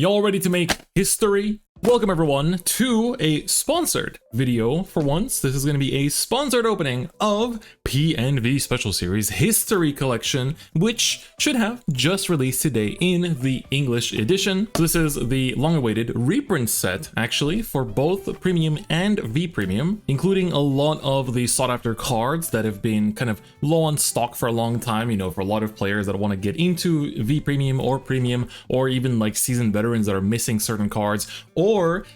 Y'all ready to make history? Welcome everyone to a sponsored video for once. This is going to be a sponsored opening of PNV Special Series History Collection, which should have just released today in the English edition. So this is the long-awaited reprint set, actually, for both Premium and V Premium, including a lot of the sought-after cards that have been kind of low on stock for a long time, you know, for a lot of players that want to get into V Premium, or even like seasoned veterans that are missing certain cards, or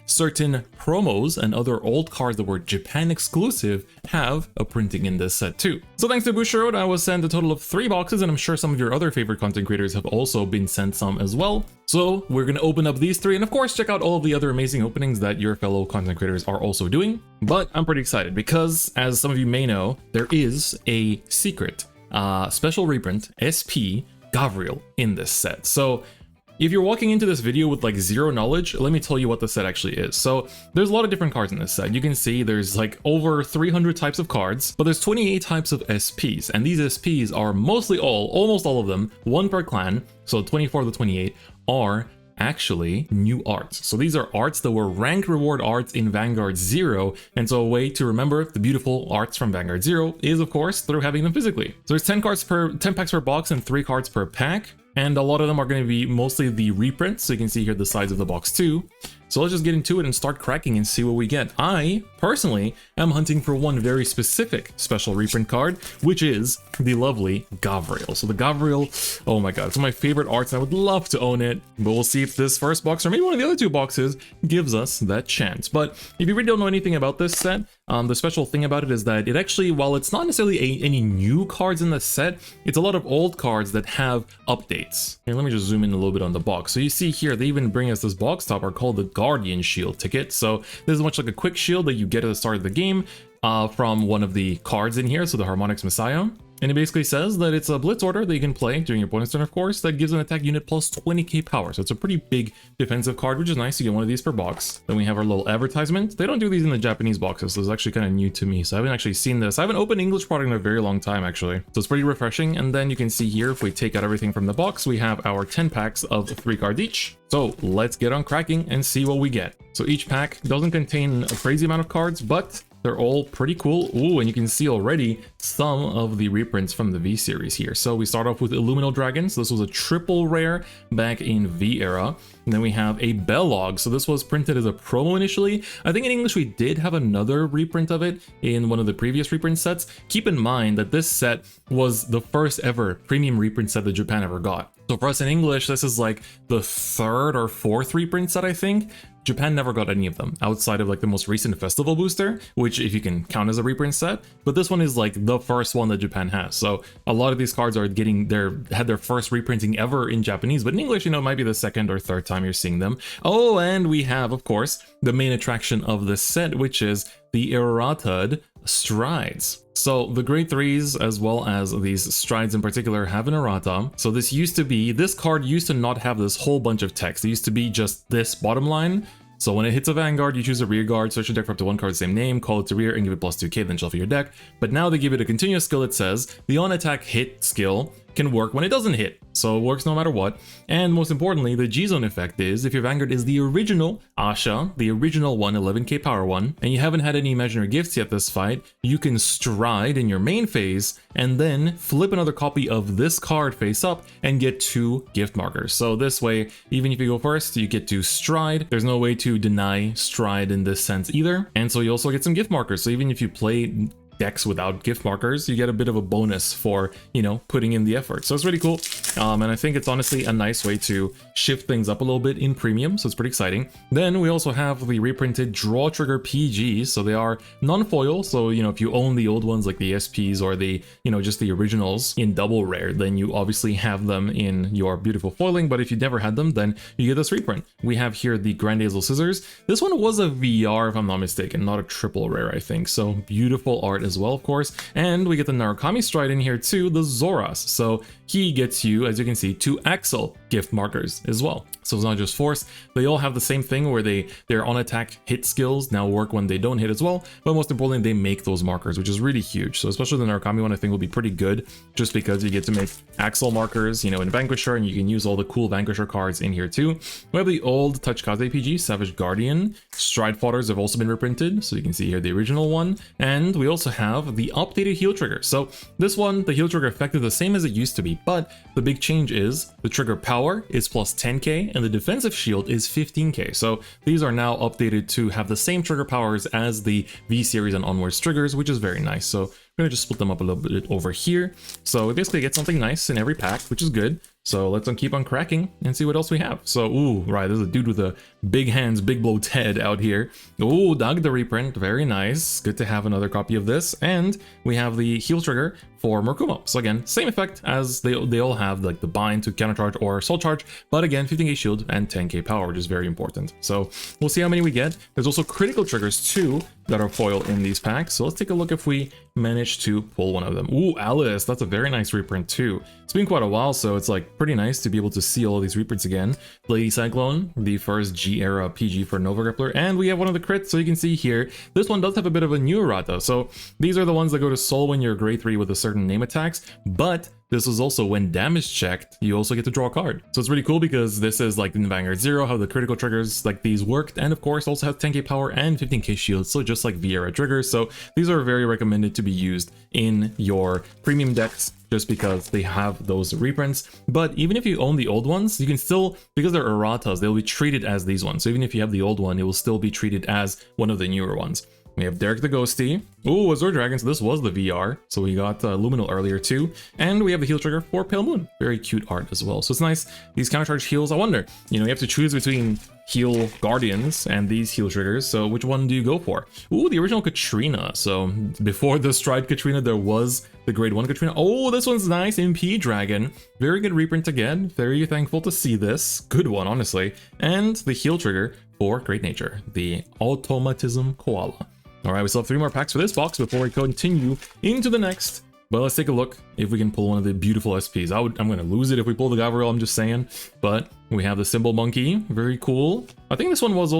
certain promos and other old cards that were Japan exclusive have a printing in this set too. So thanks to Bushiroad, I was sent a total of 3 boxes, and I'm sure some of your other favorite content creators have also been sent some as well. So we're going to open up these 3 and of course check out all of the other amazing openings that your fellow content creators are also doing. But I'm pretty excited because, as some of you may know, there is a secret special reprint SP Gavril in this set. So if you're walking into this video with like zero knowledge, let me tell you what the set actually is. So there's a lot of different cards in this set. You can see there's like over 300 types of cards, but there's 28 types of SPs. And these SPs are mostly almost all of them, 1 per clan. So 24 of the 28 are actually new arts. So these are arts that were ranked reward arts in Vanguard 0. And so a way to remember the beautiful arts from Vanguard 0 is of course through having them physically. So there's 10 packs per box and 3 cards per pack. And a lot of them are going to be mostly the reprints, so you can see here the sides of the box too. So let's just get into it and start cracking and see what we get. I, personally, am hunting for one very specific special reprint card, which is the lovely Gavril. So the Gavril, oh my god, it's one of my favorite arts, and I would love to own it, but we'll see if this first box, or maybe one of the other 2 boxes, gives us that chance. But if you really don't know anything about this set, the special thing about it is that it actually, while it's not necessarily any new cards in the set, it's a lot of old cards that have updates. Here, let me just zoom in a little bit on the box. So you see here, they even bring us this box topper called the Guardian Shield ticket. So this is much like a quick shield that you get at the start of the game from one of the cards in here, so the Harmonix Messiah. And it basically says that it's a blitz order that you can play during your opponent's turn, of course, that gives an attack unit plus 20k power. So it's a pretty big defensive card, which is nice. You get one of these per box. Then we have our little advertisement. They don't do these in the Japanese boxes, so it's actually kind of new to me. So I haven't actually seen this. I haven't opened English product in a very long time, actually. So it's pretty refreshing. And then you can see here, if we take out everything from the box, we have our 10 packs of 3 cards each. So let's get on cracking and see what we get. So each pack doesn't contain a crazy amount of cards, but they're all pretty cool. Ooh, and you can see already some of the reprints from the V series here. So we start off with Illumino Dragons. This was a triple rare back in V era. And then we have a Bellog. So this was printed as a promo initially. I think in English we did have another reprint of it in one of the previous reprint sets. Keep in mind that this set was the first ever premium reprint set that Japan ever got. So for us in English, this is like the 3rd or 4th reprint set, I think. Japan never got any of them outside of like the most recent festival booster, which if you can count as a reprint set, but this one is like the first one that Japan has. So a lot of these cards are had their first reprinting ever in Japanese, but in English, you know, it might be the 2nd or 3rd time you're seeing them. Oh, and we have, of course, the main attraction of this set, which is the errata'd strides. So the grade 3s, as well as these strides in particular, have an errata. So this card used to not have this whole bunch of text. It used to be just this bottom line. So when it hits a Vanguard, you choose a rear guard, search your deck for up to 1 card with the same name, call it to rear, and give it plus 2k, then shuffle your deck. But now they give it a continuous skill that says the on-attack hit skill can work when it doesn't hit. So it works no matter what. And most importantly, the G-Zone effect is, if your Vanguard is the original Asha, the original one, 11k power one, and you haven't had any imaginary gifts yet this fight, you can stride in your main phase, and then flip another copy of this card face up and get 2 gift markers. So this way, even if you go first, you get to stride. There's no way to deny stride in this sense either. And so you also get some gift markers. So even if you play decks without gift markers, you get a bit of a bonus for, you know, putting in the effort. So it's really cool. And I think it's honestly a nice way to shift things up a little bit in premium. So it's pretty exciting. Then we also have the reprinted Draw Trigger PGs. So they are non-foil. So, you know, if you own the old ones like the SPs or the, you know, just the originals in double rare, then you obviously have them in your beautiful foiling. But if you never had them, then you get this reprint. We have here the Grandizel Scissors. This one was a VR, if I'm not mistaken, not a triple rare, I think. So beautiful art as well, of course. And we get the Narukami Stride in here too, the Zoras. So he gets you, as you can see, 2 Axel gift markers as well. So it's not just force, they all have the same thing where their on attack hit skills now work when they don't hit as well, but most importantly they make those markers, which is really huge. So especially the Narukami one I think will be pretty good, just because you get to make Axel markers, you know, in Vanquisher, and you can use all the cool Vanquisher cards in here too. We have the old Tachikaze PG, Savage Guardian. Stride Fodders have also been reprinted, so you can see here the original one, and we also have the updated heal trigger. So this one, the heal trigger effect is the same as it used to be, but the big change is the trigger power is plus 10k, and the defensive shield is 15k. So these are now updated to have the same trigger powers as the V series and onwards triggers, which is very nice. So I'm gonna just split them up a little bit over here. So we basically get something nice in every pack, which is good. So let's keep on cracking and see what else we have. So, ooh, right, there's a dude with a big hands, big blow Ted out here. Ooh, Doug the reprint, very nice. Good to have another copy of this. And we have the heal trigger for Murakumo. So again, same effect as they all have, like the bind to countercharge or soul charge, but again, 15k shield and 10k power, which is very important. So we'll see how many we get. There's also critical triggers too that are foil in these packs. So let's take a look if we manage to pull one of them. Ooh, Alice, that's a very nice reprint too. It's been quite a while, so it's like pretty nice to be able to see all of these reprints again. Lady Cyclone, the first G-era PG for Nova Grappler, and we have one of the crits, so you can see here, this one does have a bit of a new errata. So these are the ones that go to soul when you're grade 3 with a certain name attacks, but this is also when damage checked, you also get to draw a card. So it's really cool because this is like in Vanguard 0, how the critical triggers like these worked, and of course also has 10k power and 15k shield, so just like V-era triggers. So these are very recommended to be used in your premium decks, just because they have those reprints. But even if you own the old ones, you can still, because they're erratas, they'll be treated as these ones. So even if you have the old one, it will still be treated as one of the newer ones. We have Derek the Ghosty. Ooh, Azure Dragon, so this was the VR. So we got Luminal earlier too. And we have the heal trigger for Pale Moon. Very cute art as well. So it's nice. These countercharge heals, I wonder, you know, you have to choose between heal Guardians and these heal triggers. So which one do you go for? Ooh, the original Katrina. So before the Stride Katrina, there was the grade 1 Katrina. Oh, this one's nice. MP Dragon. Very good reprint again. Very thankful to see this. Good one, honestly. And the heal trigger for Great Nature, the Automatism Koala. All right, we still have 3 more packs for this box before we continue into the next. But let's take a look if we can pull one of the beautiful SPs. I'm going to lose it if we pull the Gabriel, I'm just saying. But we have the Symbol Monkey, very cool. I think this one is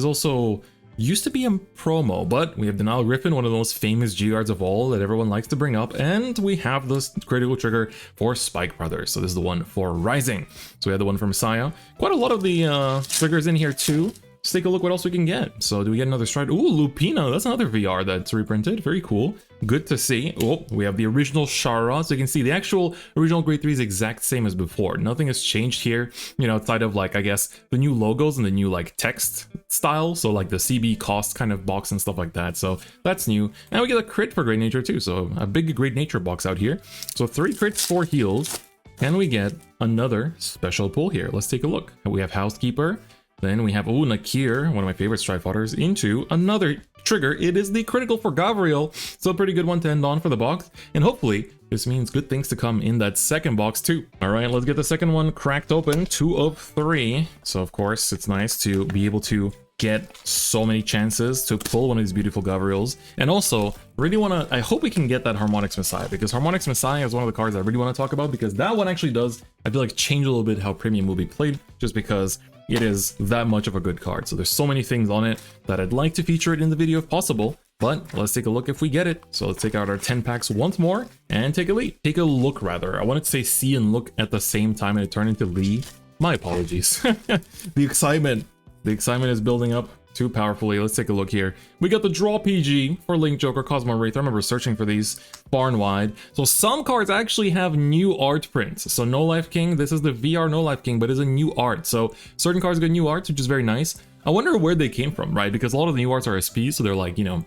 also used to be a promo, but we have Denial Griffin, one of the most famous G-Guards of all that everyone likes to bring up. And we have this critical trigger for Spike Brothers. So this is the one for Rising. So we have the one for Messiah. Quite a lot of the triggers in here too. Let's take a look what else we can get. So do we get another Stride? Ooh, Lupina, that's another VR that's reprinted. Very cool. Good to see. Oh, we have the original Shara. So you can see the actual original grade 3 is exact same as before. Nothing has changed here, you know, outside of like, I guess, the new logos and the new like text style. So like the CB cost kind of box and stuff like that. So that's new. And we get a crit for Great Nature too. So a big Great Nature box out here. So 3 crits, 4 heals. Can we get another special pull here? Let's take a look. We have Housekeeper. Then we have, ooh, Nakir, one of my favorite Stride Fodders, into another trigger. It is the critical for Gabriel, so a pretty good one to end on for the box. And hopefully, this means good things to come in that second box too. All right, let's get the second one cracked open, 2 of 3. So of course, it's nice to be able to get so many chances to pull one of these beautiful Gabriels. And also, really want to, I hope we can get that Harmonix Messiah, because Harmonix Messiah is one of the cards I really want to talk about, because that one actually does, I feel like, change a little bit how Premium will be played, just because it is that much of a good card. So there's so many things on it that I'd like to feature it in the video if possible, but let's take a look if we get it. So let's take out our 10 packs once more and take a look rather. I wanted to say see and look at the same time and it turned into Lee. My apologies. The excitement is building up too powerfully. Let's take a look here. We got the Draw PG for Link, Joker, Cosmo Wraith. I remember searching for these far and wide. So some cards actually have new art prints. So No Life King, this is the VR No Life King, but it's a new art. So certain cards get new arts, which is very nice. I wonder where they came from, right? Because a lot of the new arts are SPs, so they're like, you know,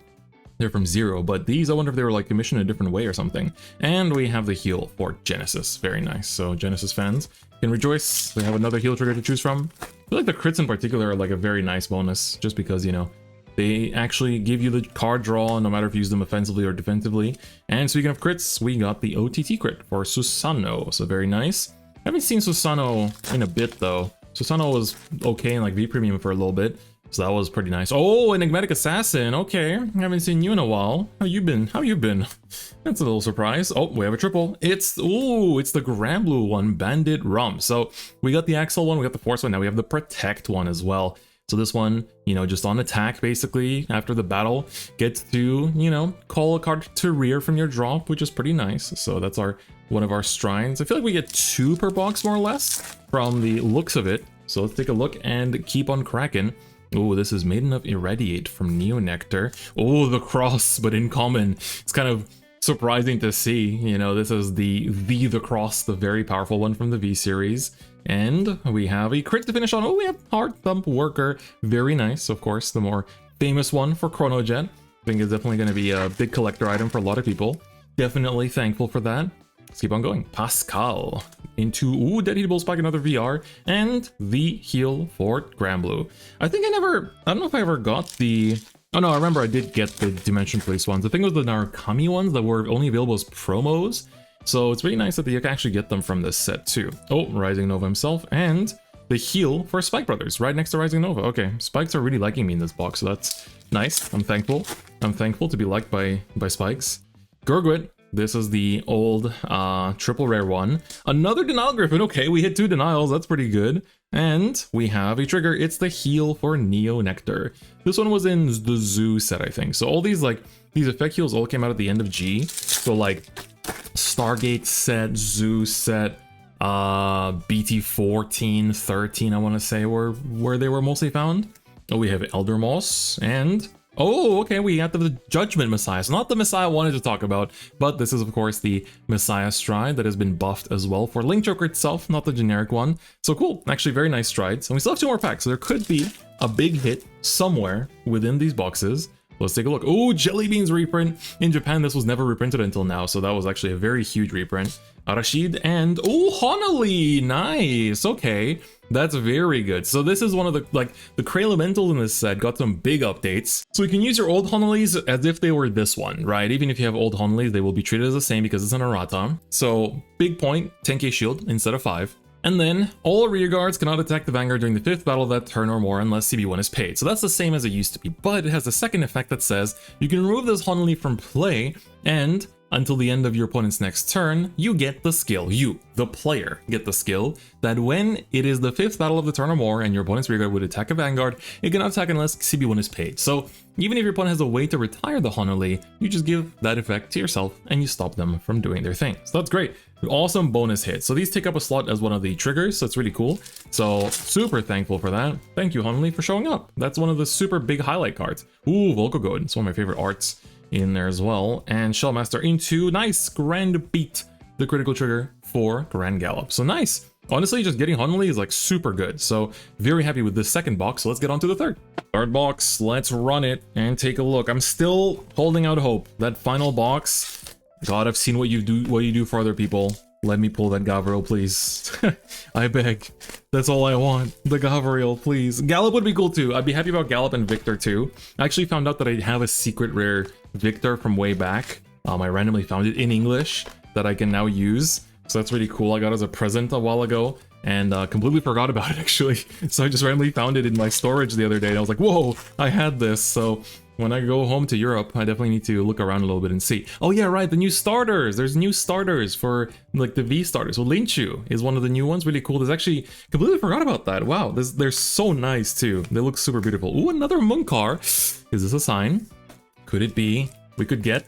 they're from zero, but these, I wonder if they were like commissioned a different way or something. And we have the heal for Genesis. Very nice. So Genesis fans can rejoice. They have another heal trigger to choose from. I feel like the crits in particular are like a very nice bonus, just because, you know, they actually give you the card draw no matter if you use them offensively or defensively. And speaking of crits, we got the OTT crit for Susano. So very nice. I haven't seen Susano in a bit though. Susano was okay in like V Premium for a little bit. So that was pretty nice. Oh, Enigmatic Assassin. Okay, I haven't seen you in a while. How you been? How you been? That's a little surprise. Oh, we have a triple. It's the Grand Blue one, Bandit Rum. So we got the Axel one, we got the Force one, now we have the Protect one as well. So this one, you know, just on attack basically after the battle, gets to, you know, call a card to rear from your drop, which is pretty nice. So that's one of our strides. I feel like we get 2 per box more or less from the looks of it. So let's take a look and keep on cracking. Oh, this is Maiden of Irradiate from Neo Nectar. Oh, the cross, but in common. It's kind of surprising to see. You know, this is the cross, the very powerful one from the V series. And we have a crit to finish on. Oh, we have Heart Thump Worker. Very nice, of course, the more famous one for Chronojet. I think it's definitely going to be a big collector item for a lot of people. Definitely thankful for that. Let's keep on going. Pascal into, Dead Heatable Spike, another VR, and the heal for Grand Blue. I don't know if I ever got the, oh no, I remember I did get the Dimension Police ones. I think it was the Narukami ones that were only available as promos. So it's really nice that you can actually get them from this set too. Oh, Rising Nova himself, and the heal for Spike Brothers, right next to Rising Nova. Okay, Spikes are really liking me in this box, so that's nice. I'm thankful. I'm thankful to be liked by Spikes. Gurgwit. This is the old triple rare one. Another Denial Griffin. Okay, we hit 2 denials. That's pretty good. And we have a trigger. It's the heal for Neo Nectar. This one was in the Zoo set, I think. So all these effect heals all came out at the end of G. So like Stargate set, Zoo set, BT 14, 13, I want to say where they were mostly found. Oh, we have Elder Moss and... oh, okay, we got the Judgment Messiah. So not the Messiah I wanted to talk about, but this is, of course, the Messiah stride that has been buffed as well for Link Joker itself, not the generic one. So cool, actually very nice strides. And we still have 2 more packs, so there could be a big hit somewhere within these boxes. Let's take a look. Oh, Jelly Beans reprint. In Japan, this was never reprinted until now, so that was actually a very huge reprint. Arashid and, oh, Honolly, nice, okay. That's very good. So this is one of the Cray Elementals in this set got some big updates. So you can use your old Honolys as if they were this one, right? Even if you have old Honolys, they will be treated as the same because it's an errata. So big point, 10k shield instead of 5. And then all rear guards cannot attack the Vanguard during the 5th battle of that turn or more unless CB1 is paid. So that's the same as it used to be, but it has a second effect that says you can remove this Honolly from play, and until the end of your opponent's next turn, you get the skill. You, the player, get the skill that when it is the 5th battle of the turn or more and your opponent's rearguard would attack a Vanguard, it cannot attack unless CB1 is paid. So even if your opponent has a way to retire the Honolly, you just give that effect to yourself and you stop them from doing their thing. So that's great. Awesome bonus hit. So these take up a slot as one of the triggers, so it's really cool. So super thankful for that. Thank you, Honolly, for showing up. That's one of the super big highlight cards. Ooh, Volkogod. It's one of my favorite arts in there as well. And Shellmaster into, nice, Grand Beat, the critical trigger for Grand Gallop. So nice. Honestly, just getting Honolly is like super good. So very happy with this second box. So let's get on to the third. Third box, let's run it and take a look. I'm still holding out hope. That final box, God, I've seen what you do for other people. Let me pull that Gavriel, please. I beg. That's all I want. The Gavriel, please. Gallop would be cool too. I'd be happy about Gallop and Victor too. I actually found out that I have a secret rare Victor from way back. I randomly found it in English that I can now use. So that's really cool. I got it as a present a while ago and completely forgot about it actually. So I just randomly found it in my storage the other day and I was like, whoa, I had this. So when I go home to Europe, I definitely need to look around a little bit and see. Oh yeah, right, the new starters. There's new starters for like the V starters. So Linchu is one of the new ones, really cool. There's actually, completely forgot about that. Wow, they're so nice too. They look super beautiful. Ooh, another Munkar. Is this a sign? Could it be? We could get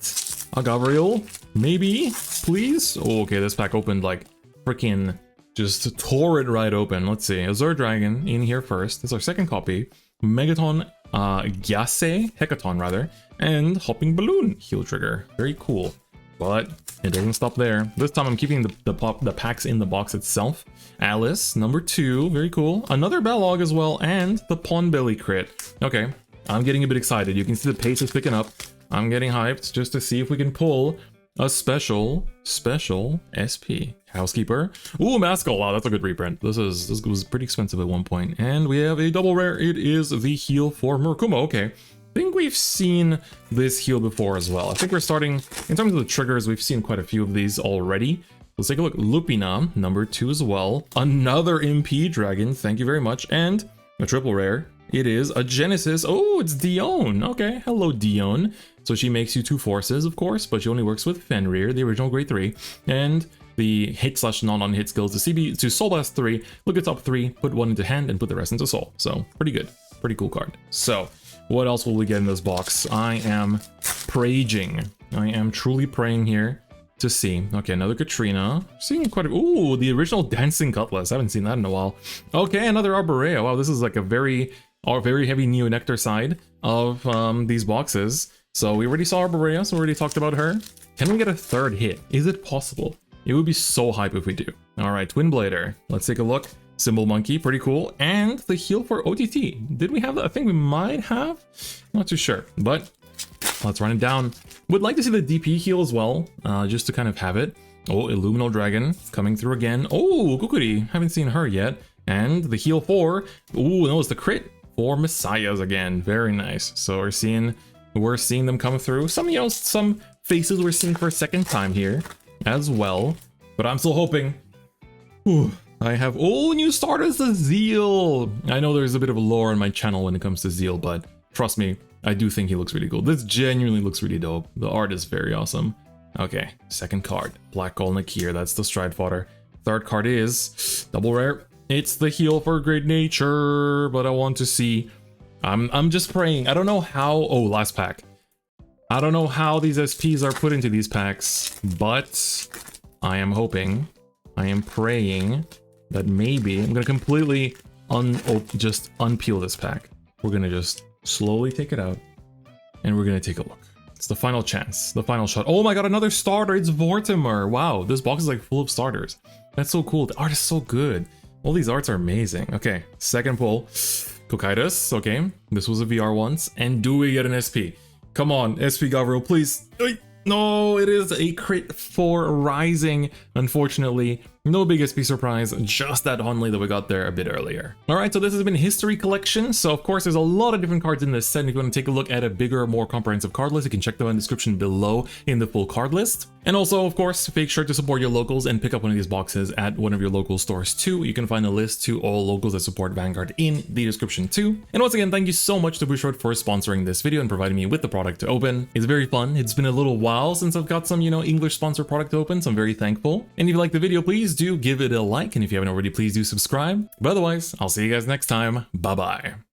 a Gavriel, maybe, please? Oh, okay, this pack opened like freaking just tore it right open. Let's see, Azure Dragon in here first. That's our second copy. Megaton, Gyase, Hecaton rather, and Hopping Balloon heal trigger. Very cool. But it doesn't stop there. This time I'm keeping the packs in the box itself. Alice, number 2, very cool. Another Balog as well, and the Pondbelly crit. Okay, I'm getting a bit excited. You can see the pace is picking up. I'm getting hyped just to see if we can pull a special SP. Housekeeper. Ooh, Mascal. Wow, that's a good reprint. This was pretty expensive at one point. And we have a double rare. It is the heal for Murkumo. Okay. I think we've seen this heal before as well. I think we're starting, in terms of the triggers, we've seen quite a few of these already. Let's take a look. Lupina, number 2 as well. Another MP Dragon. Thank you very much. And a triple rare. it is a Genesis. Oh, it's Dione. Okay, hello Dione. So she makes you 2 forces, of course, but she only works with Fenrir, the original grade 3, and the hit/non-on-hit skills to CB to Soul Blast 3. Look at top 3, put 1 into hand, and put the rest into Soul. So pretty good, pretty cool card. So what else will we get in this box? I am praying. I am truly praying here to see. Okay, another Katrina. Seeing quite a... Ooh, the original Dancing Cutlass. I haven't seen that in a while. Okay, another Arborea. Wow, this is like a very heavy Neo-Nectar side of these boxes. So we already saw Arborea, so we already talked about her. Can we get a 3rd hit? Is it possible? It would be so hype if we do. All right, Twin Blader. Let's take a look. Symbol Monkey, pretty cool. And the heal for OTT. Did we have that? I think we might have. Not too sure, but let's run it down. Would like to see the DP heal as well, just to kind of have it. Oh, Illuminal Dragon coming through again. Oh, Kukuri, haven't seen her yet. And the heal for, ooh, no, it's the crit for Messiahs again. Very nice. So we're seeing them come through. Some faces we're seeing for a second time here as well. But I'm still hoping. Ooh, I have, oh, new starters, the Zeal. I know there's a bit of a lore on my channel when it comes to Zeal, but trust me, I do think he looks really cool. This genuinely looks really dope. The art is very awesome. Okay, 2nd card, Black Gold Nakir, that's the Stride Fodder. 3rd card is double rare. It's the heal for Great Nature, but I want to see. I'm just praying. I don't know how. Oh, last pack. I don't know how these SPs are put into these packs, but I am hoping, I am praying that maybe I'm gonna completely just unpeel this pack. We're gonna just slowly take it out, and we're gonna take a look. It's the final chance, the final shot. Oh my god, another starter! It's Vortimer. Wow, this box is like full of starters. That's so cool. The art is so good. All these arts are amazing. Okay, 2nd pull, Cocytus. Okay, this was a VR once, and do we get an SP? Come on, SP Gavro, please. No, it is a crit for Rising. Unfortunately, no big SP surprise, just that Honley that we got there a bit earlier. Alright, so this has been History Collection. So of course, there's a lot of different cards in this set. And if you want to take a look at a bigger, more comprehensive card list, you can check them in the description below in the full card list. And also, of course, make sure to support your locals and pick up one of these boxes at one of your local stores too. You can find a list to all locals that support Vanguard in the description too. And once again, thank you so much to Bushiroad for sponsoring this video and providing me with the product to open. It's very fun. It's been a little while since I've got some, English sponsored product to open, so I'm very thankful. And if you like the video, please do give it a like. And if you haven't already, please do subscribe. But otherwise, I'll see you guys next time. Bye-bye.